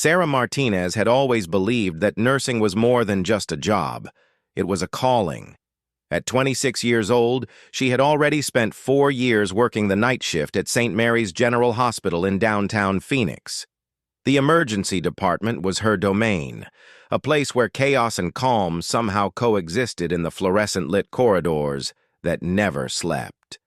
Sarah Martinez had always believed that nursing was more than just a job. It was a calling. At 26 years old, she had already spent 4 years working the night shift at St. Mary's General Hospital in downtown Phoenix. The emergency department was her domain, a place where chaos and calm somehow coexisted in the fluorescent-lit corridors that never slept.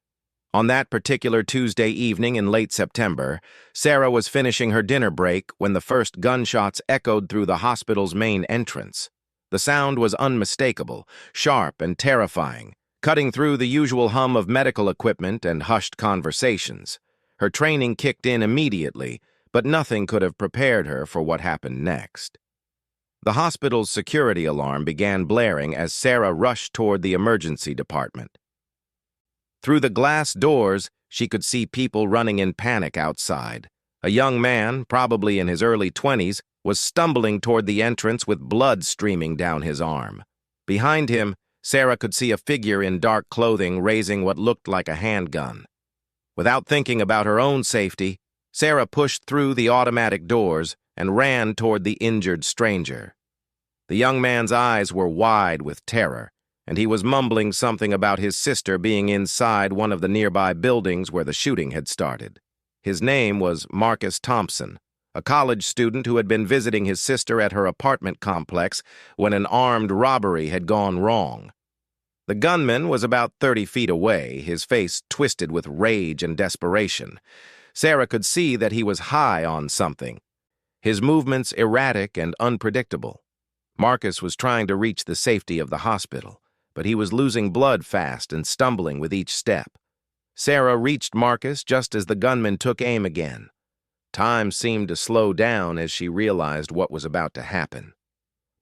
On that particular Tuesday evening in late September, Sarah was finishing her dinner break when the first gunshots echoed through the hospital's main entrance. The sound was unmistakable, sharp and terrifying, cutting through the usual hum of medical equipment and hushed conversations. Her training kicked in immediately, but nothing could have prepared her for what happened next. The hospital's security alarm began blaring as Sarah rushed toward the emergency department. Through the glass doors, she could see people running in panic outside. A young man, probably in his early 20s, was stumbling toward the entrance with blood streaming down his arm. Behind him, Sarah could see a figure in dark clothing raising what looked like a handgun. Without thinking about her own safety, Sarah pushed through the automatic doors and ran toward the injured stranger. The young man's eyes were wide with terror, and he was mumbling something about his sister being inside one of the nearby buildings where the shooting had started. His name was Marcus Thompson, a college student who had been visiting his sister at her apartment complex when an armed robbery had gone wrong. The gunman was about 30 feet away, his face twisted with rage and desperation. Sarah could see that he was high on something, his movements erratic and unpredictable. Marcus was trying to reach the safety of the hospital, but he was losing blood fast and stumbling with each step. Sarah reached Marcus just as the gunman took aim again. Time seemed to slow down as she realized what was about to happen.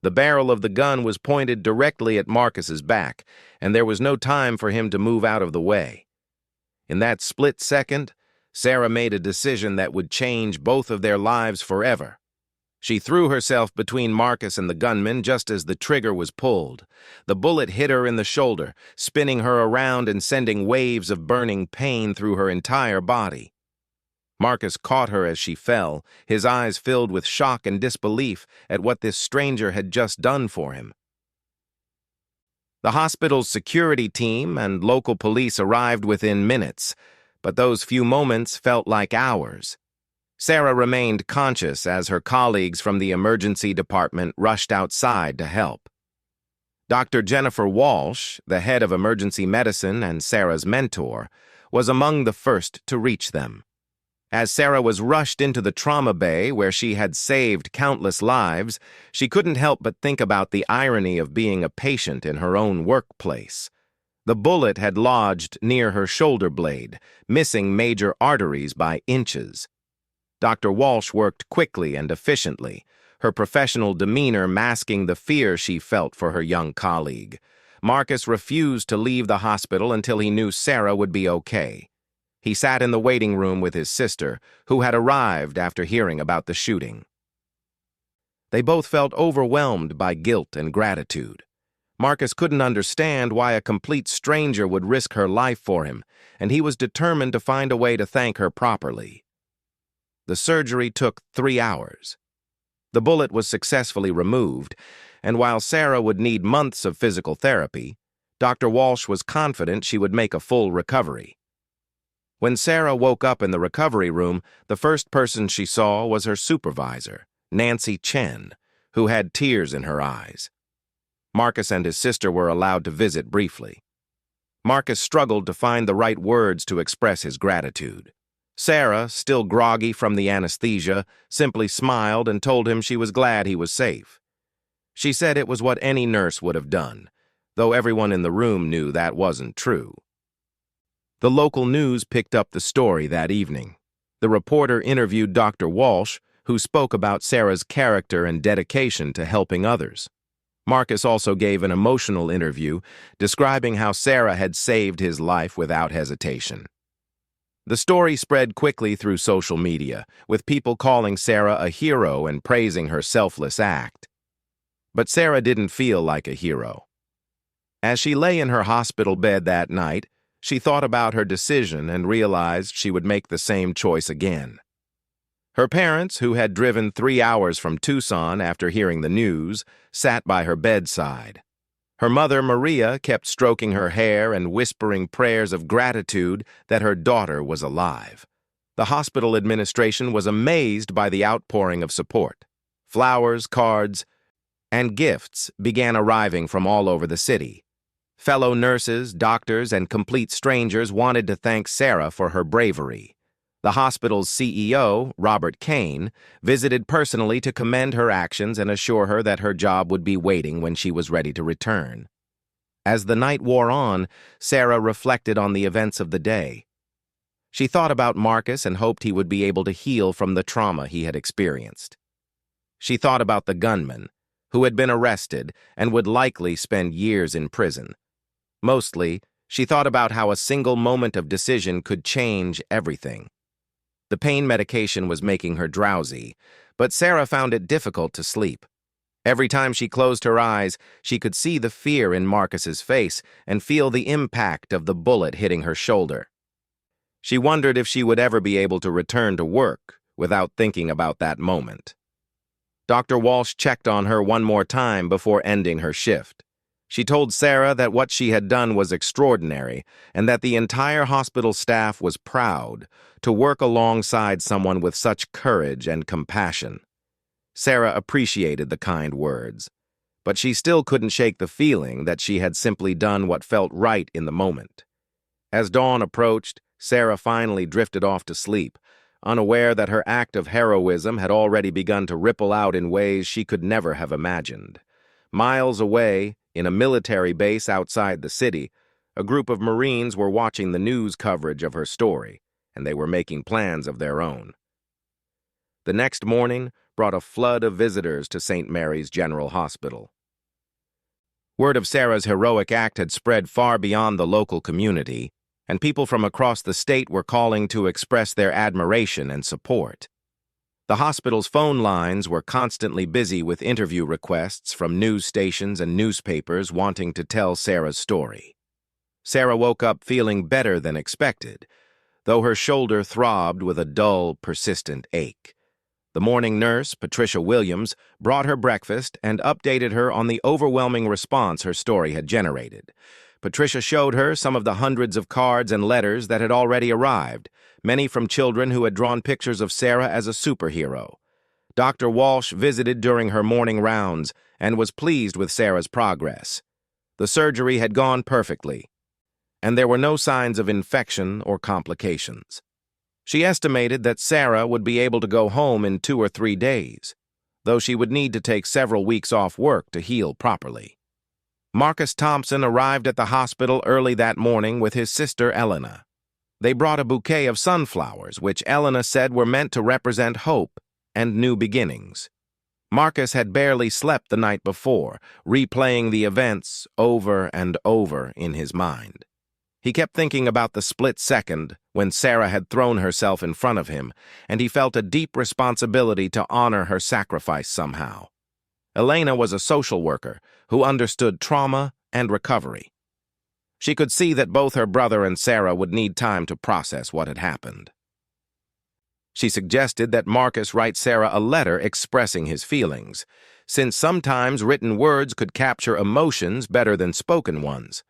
The barrel of the gun was pointed directly at Marcus's back, and there was no time for him to move out of the way. In that split second, Sarah made a decision that would change both of their lives forever. She threw herself between Marcus and the gunman just as the trigger was pulled. The bullet hit her in the shoulder, spinning her around and sending waves of burning pain through her entire body. Marcus caught her as she fell, his eyes filled with shock and disbelief at what this stranger had just done for him. The hospital's security team and local police arrived within minutes, but those few moments felt like hours. Sarah remained conscious as her colleagues from the emergency department rushed outside to help. Dr. Jennifer Walsh, the head of emergency medicine and Sarah's mentor, was among the first to reach them. As Sarah was rushed into the trauma bay where she had saved countless lives, she couldn't help but think about the irony of being a patient in her own workplace. The bullet had lodged near her shoulder blade, missing major arteries by inches. Dr. Walsh worked quickly and efficiently, her professional demeanor masking the fear she felt for her young colleague. Marcus refused to leave the hospital until he knew Sarah would be okay. He sat in the waiting room with his sister, who had arrived after hearing about the shooting. They both felt overwhelmed by guilt and gratitude. Marcus couldn't understand why a complete stranger would risk her life for him, and he was determined to find a way to thank her properly. The surgery took 3 hours. The bullet was successfully removed, and while Sarah would need months of physical therapy, Dr. Walsh was confident she would make a full recovery. When Sarah woke up in the recovery room, the first person she saw was her supervisor, Nancy Chen, who had tears in her eyes. Marcus and his sister were allowed to visit briefly. Marcus struggled to find the right words to express his gratitude. Sarah, still groggy from the anesthesia, simply smiled and told him she was glad he was safe. She said it was what any nurse would have done, though everyone in the room knew that wasn't true. The local news picked up the story that evening. The reporter interviewed Dr. Walsh, who spoke about Sarah's character and dedication to helping others. Marcus also gave an emotional interview, describing how Sarah had saved his life without hesitation. The story spread quickly through social media, with people calling Sarah a hero and praising her selfless act. But Sarah didn't feel like a hero. As she lay in her hospital bed that night, she thought about her decision and realized she would make the same choice again. Her parents, who had driven 3 hours from Tucson after hearing the news, sat by her bedside. Her mother, Maria, kept stroking her hair and whispering prayers of gratitude that her daughter was alive. The hospital administration was amazed by the outpouring of support. Flowers, cards, and gifts began arriving from all over the city. Fellow nurses, doctors, and complete strangers wanted to thank Sarah for her bravery. The hospital's CEO, Robert Kane, visited personally to commend her actions and assure her that her job would be waiting when she was ready to return. As the night wore on, Sarah reflected on the events of the day. She thought about Marcus and hoped he would be able to heal from the trauma he had experienced. She thought about the gunman, who had been arrested and would likely spend years in prison. Mostly, she thought about how a single moment of decision could change everything. The pain medication was making her drowsy, but Sarah found it difficult to sleep. Every time she closed her eyes, she could see the fear in Marcus's face and feel the impact of the bullet hitting her shoulder. She wondered if she would ever be able to return to work without thinking about that moment. Dr. Walsh checked on her one more time before ending her shift. She told Sarah that what she had done was extraordinary and that the entire hospital staff was proud to work alongside someone with such courage and compassion. Sarah appreciated the kind words, but she still couldn't shake the feeling that she had simply done what felt right in the moment. As dawn approached, Sarah finally drifted off to sleep, unaware that her act of heroism had already begun to ripple out in ways she could never have imagined. Miles away, in a military base outside the city, a group of Marines were watching the news coverage of her story, and they were making plans of their own. The next morning brought a flood of visitors to St. Mary's General Hospital. Word of Sarah's heroic act had spread far beyond the local community, and people from across the state were calling to express their admiration and support. The hospital's phone lines were constantly busy with interview requests from news stations and newspapers wanting to tell Sarah's story. Sarah woke up feeling better than expected, though her shoulder throbbed with a dull, persistent ache. The morning nurse, Patricia Williams, brought her breakfast and updated her on the overwhelming response her story had generated. Patricia showed her some of the hundreds of cards and letters that had already arrived, many from children who had drawn pictures of Sarah as a superhero. Dr. Walsh visited during her morning rounds and was pleased with Sarah's progress. The surgery had gone perfectly, and there were no signs of infection or complications. She estimated that Sarah would be able to go home in 2 or 3 days, though she would need to take several weeks off work to heal properly. Marcus Thompson arrived at the hospital early that morning with his sister Elena. They brought a bouquet of sunflowers, which Elena said were meant to represent hope and new beginnings. Marcus had barely slept the night before, replaying the events over and over in his mind. He kept thinking about the split second when Sarah had thrown herself in front of him, and he felt a deep responsibility to honor her sacrifice somehow. Elena was a social worker who understood trauma and recovery. She could see that both her brother and Sarah would need time to process what had happened. She suggested that Marcus write Sarah a letter expressing his feelings, since sometimes written words could capture emotions better than spoken ones.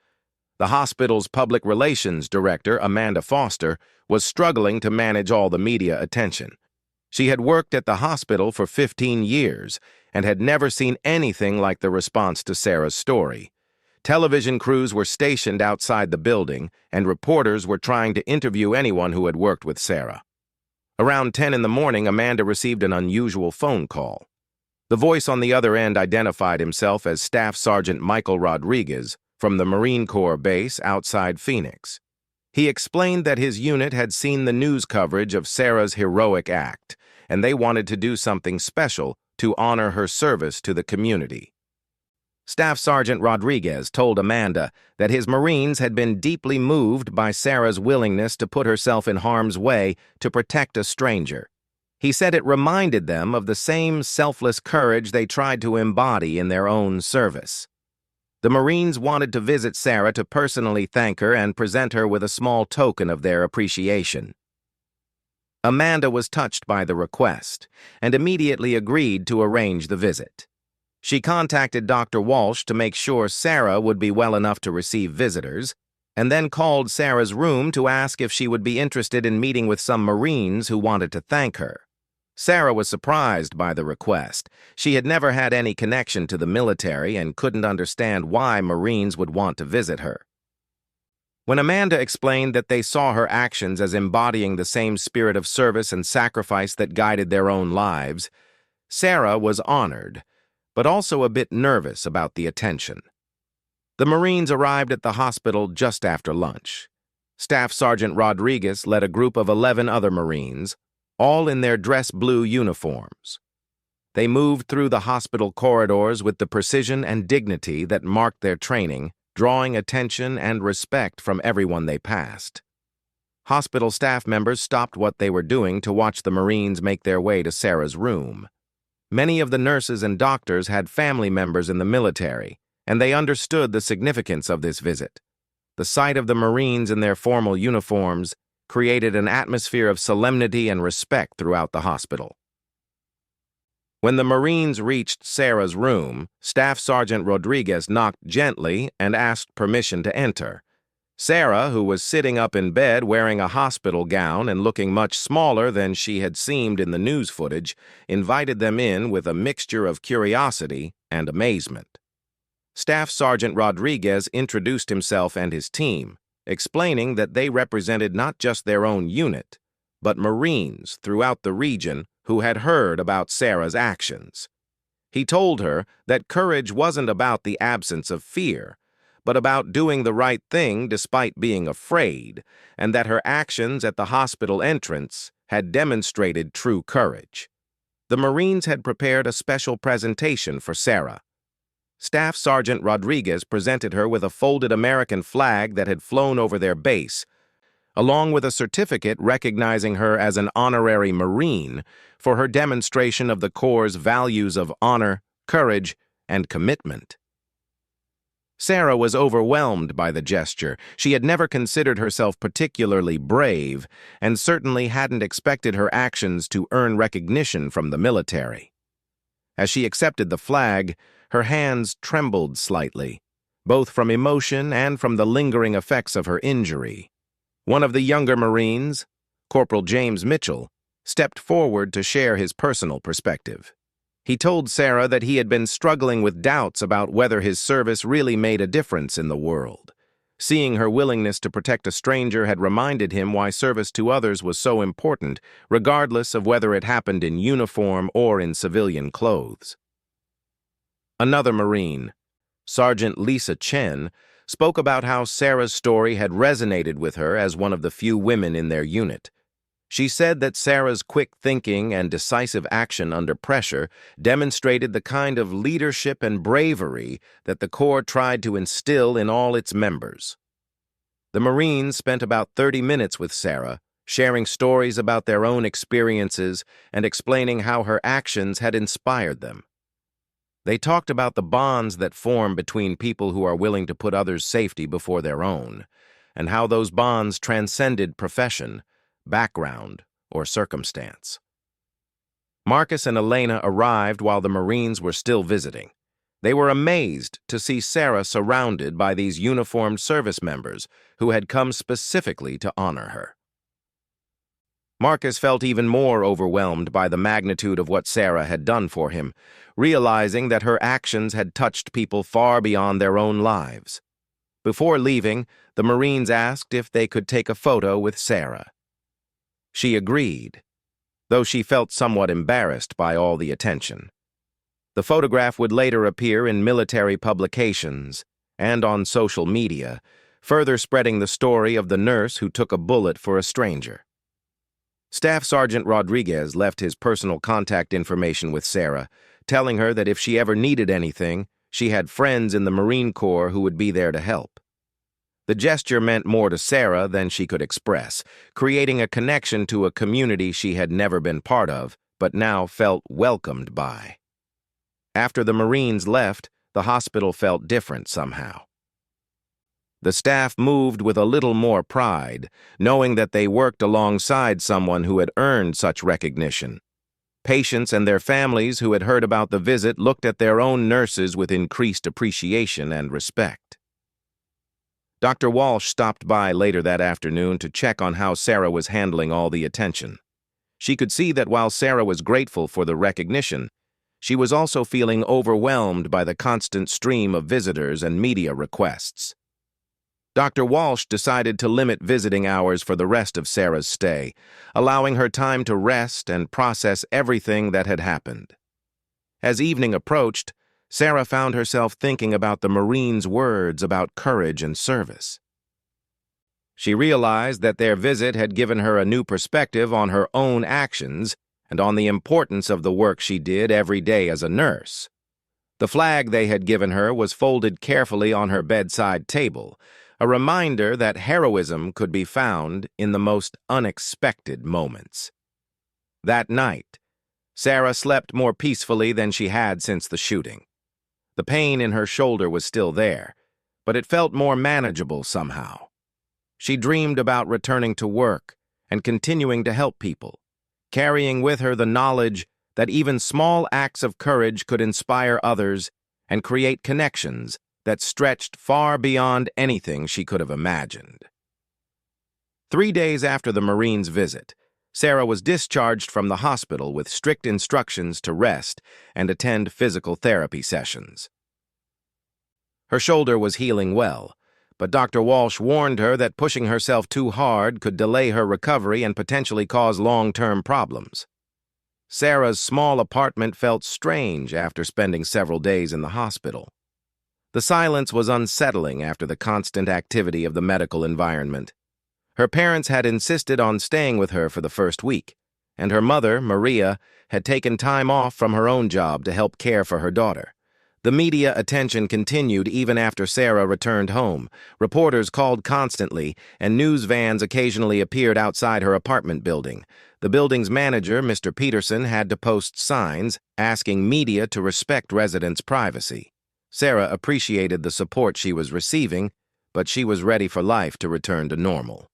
The hospital's public relations director, Amanda Foster, was struggling to manage all the media attention. She had worked at the hospital for 15 years and had never seen anything like the response to Sarah's story. Television crews were stationed outside the building, and reporters were trying to interview anyone who had worked with Sarah. Around 10 in the morning, Amanda received an unusual phone call. The voice on the other end identified himself as Staff Sergeant Michael Rodriguez from the Marine Corps base outside Phoenix. He explained that his unit had seen the news coverage of Sarah's heroic act, and they wanted to do something special to honor her service to the community. Staff Sergeant Rodriguez told Amanda that his Marines had been deeply moved by Sarah's willingness to put herself in harm's way to protect a stranger. He said it reminded them of the same selfless courage they tried to embody in their own service. The Marines wanted to visit Sarah to personally thank her and present her with a small token of their appreciation. Amanda was touched by the request and immediately agreed to arrange the visit. She contacted Dr. Walsh to make sure Sarah would be well enough to receive visitors, and then called Sarah's room to ask if she would be interested in meeting with some Marines who wanted to thank her. Sarah was surprised by the request. She had never had any connection to the military and couldn't understand why Marines would want to visit her. When Amanda explained that they saw her actions as embodying the same spirit of service and sacrifice that guided their own lives, Sarah was honored, but also a bit nervous about the attention. The Marines arrived at the hospital just after lunch. Staff Sergeant Rodriguez led a group of 11 other Marines, all in their dress blue uniforms. They moved through the hospital corridors with the precision and dignity that marked their training, drawing attention and respect from everyone they passed. Hospital staff members stopped what they were doing to watch the Marines make their way to Sarah's room. Many of the nurses and doctors had family members in the military, and they understood the significance of this visit. The sight of the Marines in their formal uniforms created an atmosphere of solemnity and respect throughout the hospital. When the Marines reached Sarah's room, Staff Sergeant Rodriguez knocked gently and asked permission to enter. Sarah, who was sitting up in bed wearing a hospital gown and looking much smaller than she had seemed in the news footage, invited them in with a mixture of curiosity and amazement. Staff Sergeant Rodriguez introduced himself and his team, explaining that they represented not just their own unit, but Marines throughout the region who had heard about Sarah's actions. He told her that courage wasn't about the absence of fear, but about doing the right thing despite being afraid, and that her actions at the hospital entrance had demonstrated true courage. The Marines had prepared a special presentation for Sarah. Staff Sergeant Rodriguez presented her with a folded American flag that had flown over their base, along with a certificate recognizing her as an honorary Marine for her demonstration of the Corps' values of honor, courage, and commitment. Sarah was overwhelmed by the gesture. She had never considered herself particularly brave, and certainly hadn't expected her actions to earn recognition from the military. As she accepted the flag, her hands trembled slightly, both from emotion and from the lingering effects of her injury. One of the younger Marines, Corporal James Mitchell, stepped forward to share his personal perspective. He told Sarah that he had been struggling with doubts about whether his service really made a difference in the world. Seeing her willingness to protect a stranger had reminded him why service to others was so important, regardless of whether it happened in uniform or in civilian clothes. Another Marine, Sergeant Lisa Chen, spoke about how Sarah's story had resonated with her as one of the few women in their unit. She said that Sarah's quick thinking and decisive action under pressure demonstrated the kind of leadership and bravery that the Corps tried to instill in all its members. The Marines spent about 30 minutes with Sarah, sharing stories about their own experiences and explaining how her actions had inspired them. They talked about the bonds that form between people who are willing to put others' safety before their own, and how those bonds transcended profession, background, or circumstance. Marcus and Elena arrived while the Marines were still visiting. They were amazed to see Sarah surrounded by these uniformed service members who had come specifically to honor her. Marcus felt even more overwhelmed by the magnitude of what Sarah had done for him, realizing that her actions had touched people far beyond their own lives. Before leaving, the Marines asked if they could take a photo with Sarah. She agreed, though she felt somewhat embarrassed by all the attention. The photograph would later appear in military publications and on social media, further spreading the story of the nurse who took a bullet for a stranger. Staff Sergeant Rodriguez left his personal contact information with Sarah, telling her that if she ever needed anything, she had friends in the Marine Corps who would be there to help. The gesture meant more to Sarah than she could express, creating a connection to a community she had never been part of, but now felt welcomed by. After the Marines left, the hospital felt different somehow. The staff moved with a little more pride, knowing that they worked alongside someone who had earned such recognition. Patients and their families who had heard about the visit looked at their own nurses with increased appreciation and respect. Dr. Walsh stopped by later that afternoon to check on how Sarah was handling all the attention. She could see that while Sarah was grateful for the recognition, she was also feeling overwhelmed by the constant stream of visitors and media requests. Dr. Walsh decided to limit visiting hours for the rest of Sarah's stay, allowing her time to rest and process everything that had happened. As evening approached, Sarah found herself thinking about the Marines' words about courage and service. She realized that their visit had given her a new perspective on her own actions and on the importance of the work she did every day as a nurse. The flag they had given her was folded carefully on her bedside table, a reminder that heroism could be found in the most unexpected moments. That night, Sarah slept more peacefully than she had since the shooting. The pain in her shoulder was still there, but it felt more manageable somehow. She dreamed about returning to work and continuing to help people, carrying with her the knowledge that even small acts of courage could inspire others and create connections that stretched far beyond anything she could have imagined. 3 days after the Marines' visit, Sarah was discharged from the hospital with strict instructions to rest and attend physical therapy sessions. Her shoulder was healing well, but Dr. Walsh warned her that pushing herself too hard could delay her recovery and potentially cause long-term problems. Sarah's small apartment felt strange after spending several days in the hospital. The silence was unsettling after the constant activity of the medical environment. Her parents had insisted on staying with her for the first week, and her mother, Maria, had taken time off from her own job to help care for her daughter. The media attention continued even after Sarah returned home. Reporters called constantly, and news vans occasionally appeared outside her apartment building. The building's manager, Mr. Peterson, had to post signs asking media to respect residents' privacy. Sarah appreciated the support she was receiving, but she was ready for life to return to normal.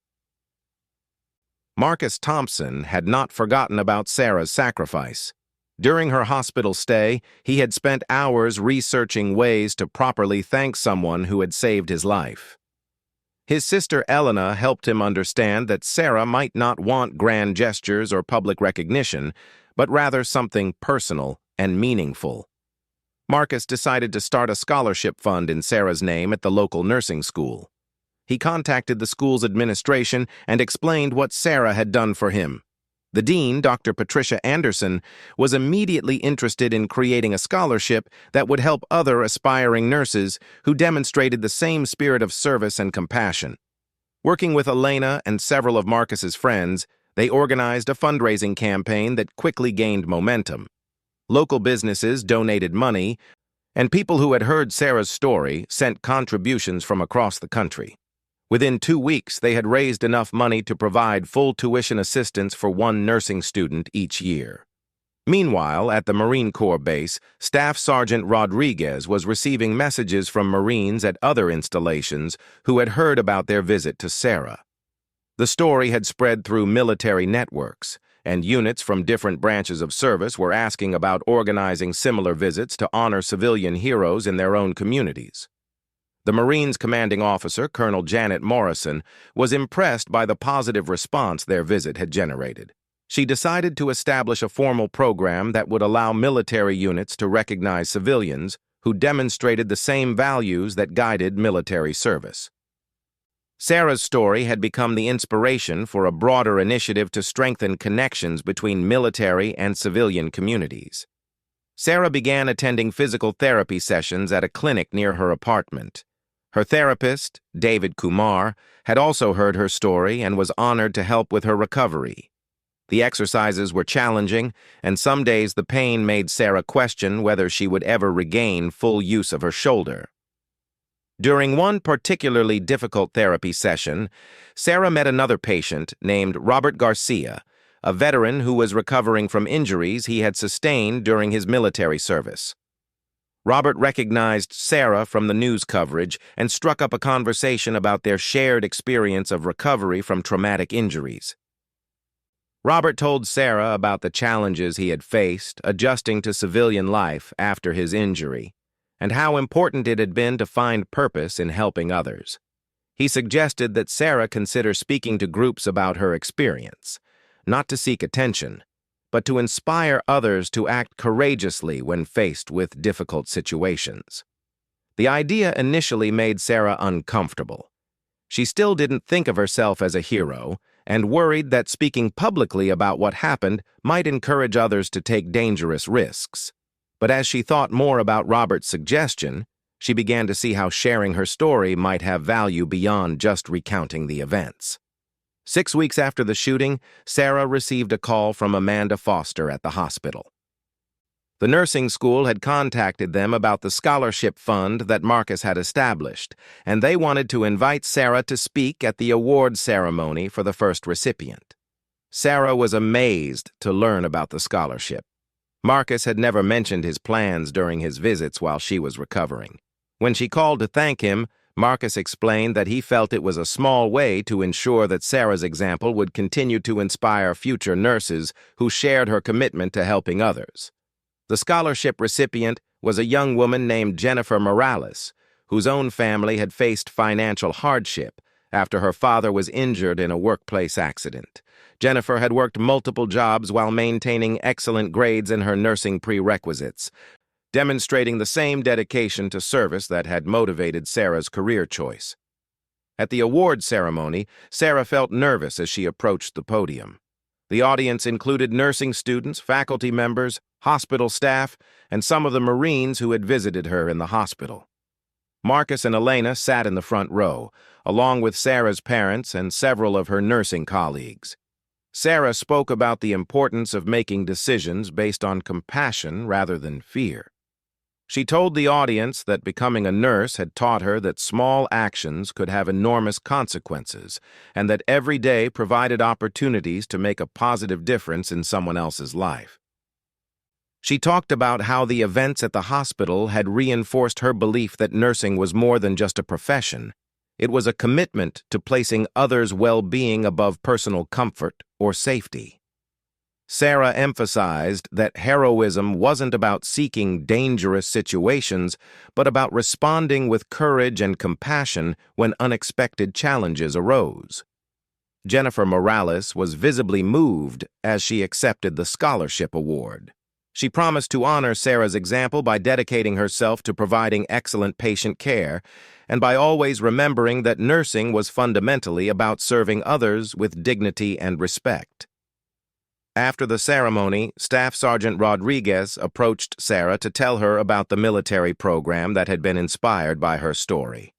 Marcus Thompson had not forgotten about Sarah's sacrifice. During her hospital stay, he had spent hours researching ways to properly thank someone who had saved his life. His sister Elena helped him understand that Sarah might not want grand gestures or public recognition, but rather something personal and meaningful. Marcus decided to start a scholarship fund in Sarah's name at the local nursing school. He contacted the school's administration and explained what Sarah had done for him. The dean, Dr. Patricia Anderson, was immediately interested in creating a scholarship that would help other aspiring nurses who demonstrated the same spirit of service and compassion. Working with Elena and several of Marcus's friends, they organized a fundraising campaign that quickly gained momentum. Local businesses donated money, and people who had heard Sarah's story sent contributions from across the country. Within 2 weeks, they had raised enough money to provide full tuition assistance for one nursing student each year. Meanwhile, at the Marine Corps base, Staff Sergeant Rodriguez was receiving messages from Marines at other installations who had heard about their visit to Sarah. The story had spread through military networks, and units from different branches of service were asking about organizing similar visits to honor civilian heroes in their own communities. The Marines' commanding officer, Colonel Janet Morrison, was impressed by the positive response their visit had generated. She decided to establish a formal program that would allow military units to recognize civilians who demonstrated the same values that guided military service. Sarah's story had become the inspiration for a broader initiative to strengthen connections between military and civilian communities. Sarah began attending physical therapy sessions at a clinic near her apartment. Her therapist, David Kumar, had also heard her story and was honored to help with her recovery. The exercises were challenging, and some days the pain made Sarah question whether she would ever regain full use of her shoulder. During one particularly difficult therapy session, Sarah met another patient named Robert Garcia, a veteran who was recovering from injuries he had sustained during his military service. Robert recognized Sarah from the news coverage and struck up a conversation about their shared experience of recovery from traumatic injuries. Robert told Sarah about the challenges he had faced adjusting to civilian life after his injury, and how important it had been to find purpose in helping others. He suggested that Sarah consider speaking to groups about her experience, not to seek attention, but to inspire others to act courageously when faced with difficult situations. The idea initially made Sarah uncomfortable. She still didn't think of herself as a hero and worried that speaking publicly about what happened might encourage others to take dangerous risks. But as she thought more about Robert's suggestion, she began to see how sharing her story might have value beyond just recounting the events. 6 weeks after the shooting, Sarah received a call from Amanda Foster at the hospital. The nursing school had contacted them about the scholarship fund that Marcus had established, and they wanted to invite Sarah to speak at the award ceremony for the first recipient. Sarah was amazed to learn about the scholarship. Marcus had never mentioned his plans during his visits while she was recovering. When she called to thank him, Marcus explained that he felt it was a small way to ensure that Sarah's example would continue to inspire future nurses who shared her commitment to helping others. The scholarship recipient was a young woman named Jennifer Morales, whose own family had faced financial hardship after her father was injured in a workplace accident. Jennifer had worked multiple jobs while maintaining excellent grades in her nursing prerequisites, demonstrating the same dedication to service that had motivated Sarah's career choice. At the award ceremony, Sarah felt nervous as she approached the podium. The audience included nursing students, faculty members, hospital staff, and some of the Marines who had visited her in the hospital. Marcus and Elena sat in the front row, along with Sarah's parents and several of her nursing colleagues. Sarah spoke about the importance of making decisions based on compassion rather than fear. She told the audience that becoming a nurse had taught her that small actions could have enormous consequences, and that every day provided opportunities to make a positive difference in someone else's life. She talked about how the events at the hospital had reinforced her belief that nursing was more than just a profession. It was a commitment to placing others' well-being above personal comfort or safety. Sarah emphasized that heroism wasn't about seeking dangerous situations, but about responding with courage and compassion when unexpected challenges arose. Jennifer Morales was visibly moved as she accepted the scholarship award. She promised to honor Sarah's example by dedicating herself to providing excellent patient care and by always remembering that nursing was fundamentally about serving others with dignity and respect. After the ceremony, Staff Sergeant Rodriguez approached Sarah to tell her about the military program that had been inspired by her story.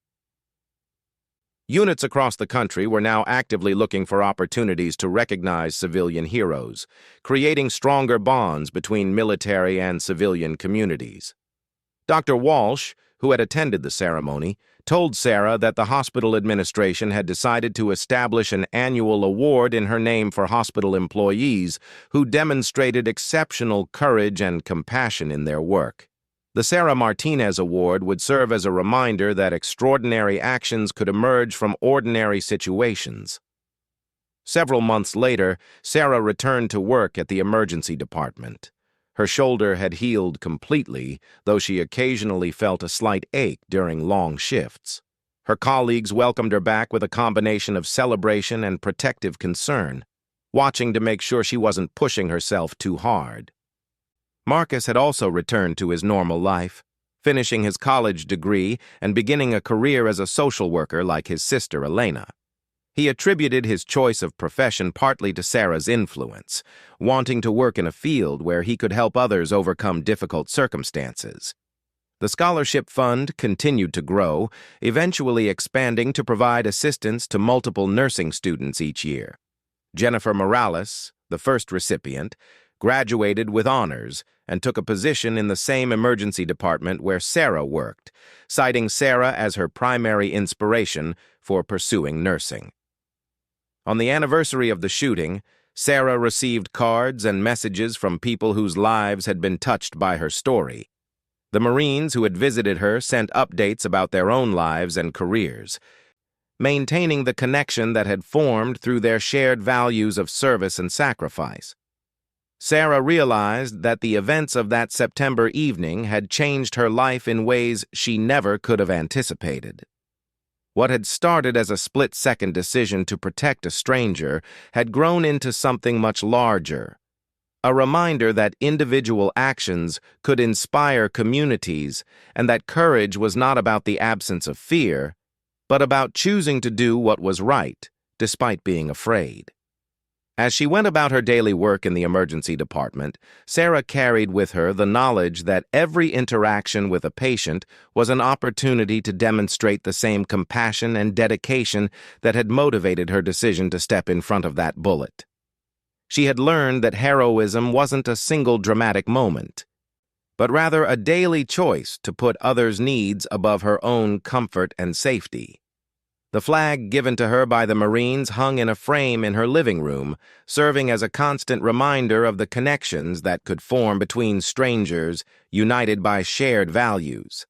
Units across the country were now actively looking for opportunities to recognize civilian heroes, creating stronger bonds between military and civilian communities. Dr. Walsh, who had attended the ceremony, told Sarah that the hospital administration had decided to establish an annual award in her name for hospital employees who demonstrated exceptional courage and compassion in their work. The Sarah Martinez Award would serve as a reminder that extraordinary actions could emerge from ordinary situations. Several months later, Sarah returned to work at the emergency department. Her shoulder had healed completely, though she occasionally felt a slight ache during long shifts. Her colleagues welcomed her back with a combination of celebration and protective concern, watching to make sure she wasn't pushing herself too hard. Marcus had also returned to his normal life, finishing his college degree and beginning a career as a social worker like his sister Elena. He attributed his choice of profession partly to Sarah's influence, wanting to work in a field where he could help others overcome difficult circumstances. The scholarship fund continued to grow, eventually expanding to provide assistance to multiple nursing students each year. Jennifer Morales, the first recipient, graduated with honors and took a position in the same emergency department where Sarah worked, citing Sarah as her primary inspiration for pursuing nursing. On the anniversary of the shooting, Sarah received cards and messages from people whose lives had been touched by her story. The Marines who had visited her sent updates about their own lives and careers, maintaining the connection that had formed through their shared values of service and sacrifice. Sarah realized that the events of that September evening had changed her life in ways she never could have anticipated. What had started as a split-second decision to protect a stranger had grown into something much larger, a reminder that individual actions could inspire communities and that courage was not about the absence of fear, but about choosing to do what was right, despite being afraid. As she went about her daily work in the emergency department, Sarah carried with her the knowledge that every interaction with a patient was an opportunity to demonstrate the same compassion and dedication that had motivated her decision to step in front of that bullet. She had learned that heroism wasn't a single dramatic moment, but rather a daily choice to put others' needs above her own comfort and safety. The flag given to her by the Marines hung in a frame in her living room, serving as a constant reminder of the connections that could form between strangers united by shared values.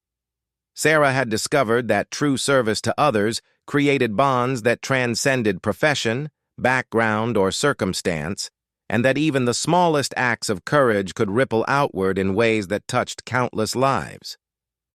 Sarah had discovered that true service to others created bonds that transcended profession, background, or circumstance, and that even the smallest acts of courage could ripple outward in ways that touched countless lives.